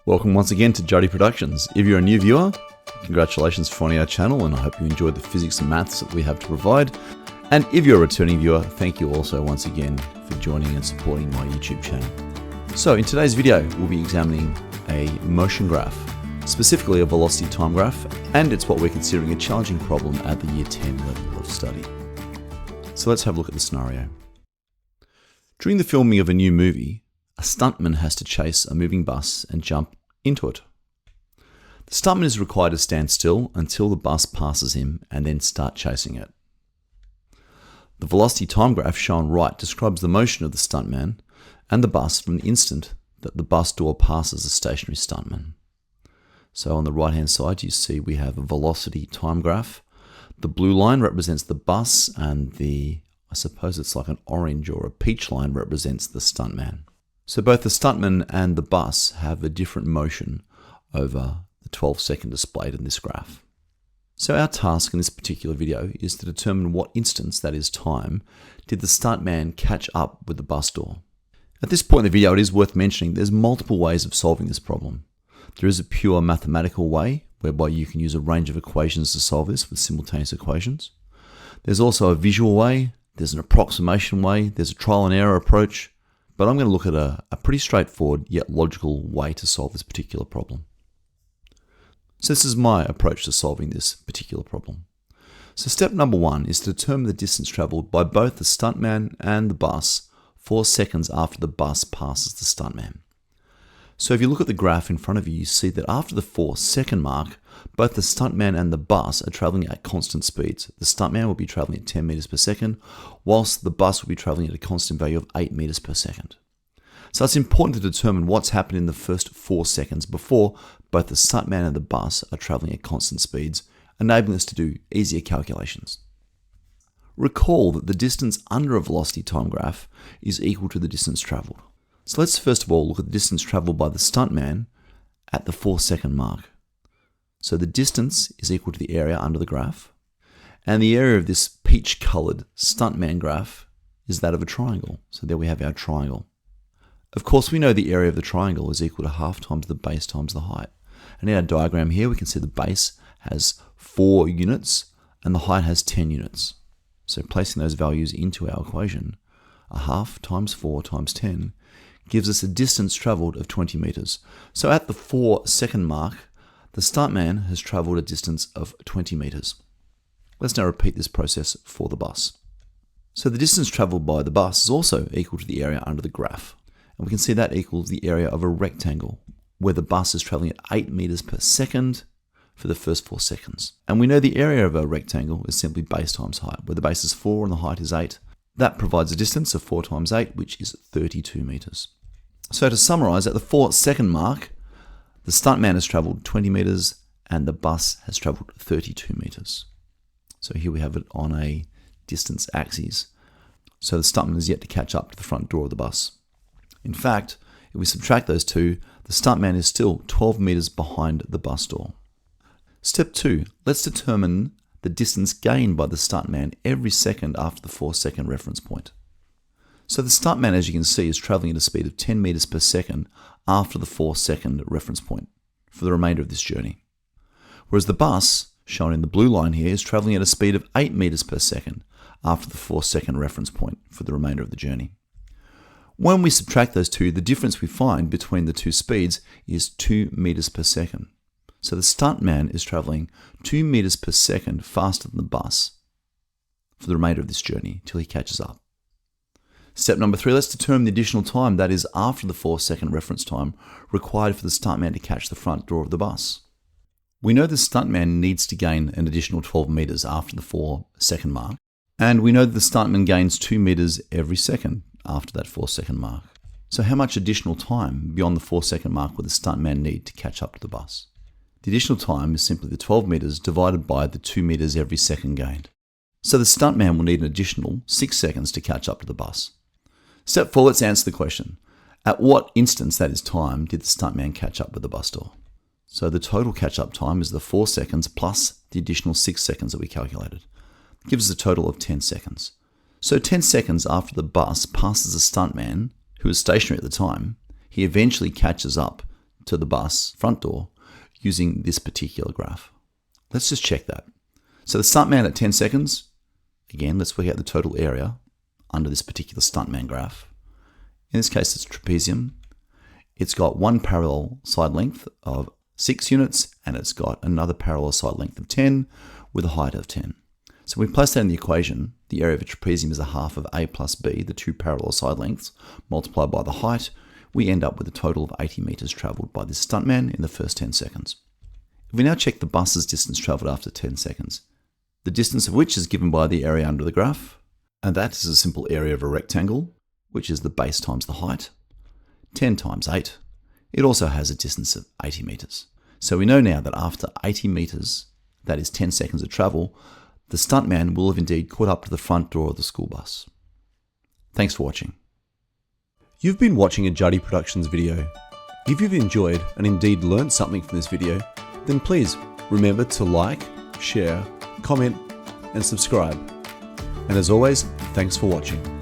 Welcome once again to Juddy Productions. If you're a new viewer, congratulations for finding our channel, and I hope you enjoyed the physics and maths that we have to provide. And if you're a returning viewer, thank you also once again for joining and supporting my YouTube channel. So in today's video, we'll be examining a motion graph, specifically a velocity time graph, and it's what we're considering a challenging problem at the Year 10 level of study. So let's have a look at the scenario. During the filming of a new movie, a stuntman has to chase a moving bus and jump into it. The stuntman is required to stand still until the bus passes him and then start chasing it. The velocity time graph shown right describes the motion of the stuntman and the bus from the instant that the bus door passes the stationary stuntman. So on the right hand side you see we have a velocity time graph. The blue line represents the bus and I suppose it's like an orange or a peach line represents the stuntman. So both the stuntman and the bus have a different motion over the 12-second displayed in this graph. So our task in this particular video is to determine what instance, that is time, did the stuntman catch up with the bus door. At this point in the video, it is worth mentioning there's multiple ways of solving this problem. There is a pure mathematical way, whereby you can use a range of equations to solve this with simultaneous equations. There's also a visual way, there's an approximation way, there's a trial and error approach, but I'm going to look at a pretty straightforward yet logical way to solve this particular problem. So this is my approach to solving this particular problem. So step number one is to determine the distance traveled by both the stuntman and the bus 4 seconds after the bus passes the stuntman. So if you look at the graph in front of you, you see that after the 4-second mark, both the stuntman and the bus are traveling at constant speeds. The stuntman will be traveling at 10 meters per second, whilst the bus will be traveling at a constant value of 8 meters per second. So it's important to determine what's happened in the first 4 seconds before both the stuntman and the bus are traveling at constant speeds, enabling us to do easier calculations. Recall that the distance under a velocity time graph is equal to the distance traveled. So let's first of all look at the distance traveled by the stuntman at the 4-second mark. So the distance is equal to the area under the graph, and the area of this peach-colored stuntman graph is that of a triangle. So there we have our triangle. Of course, we know the area of the triangle is equal to half times the base times the height. And in our diagram here, we can see the base has 4 units and the height has 10 units. So placing those values into our equation, a half times 4 times 10 gives us a distance traveled of 20 meters. So at the 4-second mark, the stuntman has traveled a distance of 20 meters. Let's now repeat this process for the bus. So the distance traveled by the bus is also equal to the area under the graph. And we can see that equals the area of a rectangle, where the bus is traveling at 8 meters per second for the first 4 seconds. And we know the area of a rectangle is simply base times height, where the base is 4 and the height is 8. That provides a distance of 4 times 8, which is 32 meters. So to summarize, at the 4-second mark, the stuntman has traveled 20 meters and the bus has traveled 32 meters. So here we have it on a distance axis. So the stuntman is yet to catch up to the front door of the bus. In fact, if we subtract those two, the stuntman is still 12 meters behind the bus door. Step 2, let's determine the distance gained by the stuntman every second after the 4-second reference point. So the stuntman, as you can see, is traveling at a speed of 10 meters per second after the 4-second reference point for the remainder of this journey. Whereas the bus, shown in the blue line here, is traveling at a speed of 8 meters per second after the 4-second reference point for the remainder of the journey. When we subtract those two, the difference we find between the two speeds is 2 meters per second. So the stuntman is traveling 2 meters per second faster than the bus for the remainder of this journey till he catches up. Step number 3, let's determine the additional time, that is after the 4-second reference time, required for the stuntman to catch the front door of the bus. We know the stuntman needs to gain an additional 12 meters after the 4-second mark, and we know that the stuntman gains 2 meters every second after that 4-second mark. So how much additional time beyond the 4-second mark would the stuntman need to catch up to the bus? The additional time is simply the 12 meters divided by the 2 meters every second gained. So the stuntman will need an additional 6 seconds to catch up to the bus. Step 4, let's answer the question. At what instance, that is time, did the stuntman catch up with the bus door? So the total catch-up time is the 4 seconds plus the additional 6 seconds that we calculated. It gives us a total of 10 seconds. So 10 seconds after the bus passes the stuntman, who was stationary at the time, he eventually catches up to the bus front door using this particular graph. Let's just check that. So the stuntman at 10 seconds, again, let's work out the total area under this particular stuntman graph. In this case, it's trapezium. It's got one parallel side length of 6 units, and it's got another parallel side length of 10 with a height of 10. So we place that in the equation. The area of a trapezium is a half of a plus b, the two parallel side lengths, multiplied by the height. We end up with a total of 80 meters traveled by this stuntman in the first 10 seconds. If we now check the bus's distance traveled after 10 seconds, the distance of which is given by the area under the graph, and that is a simple area of a rectangle, which is the base times the height, 10 times 8. It also has a distance of 80 meters. So we know now that after 80 meters, that is 10 seconds of travel, the stuntman will have indeed caught up to the front door of the school bus. Thanks for watching. You've been watching a Juddy Productions video. If you've enjoyed and indeed learned something from this video, then please remember to like, share, comment, and subscribe. And as always, thanks for watching.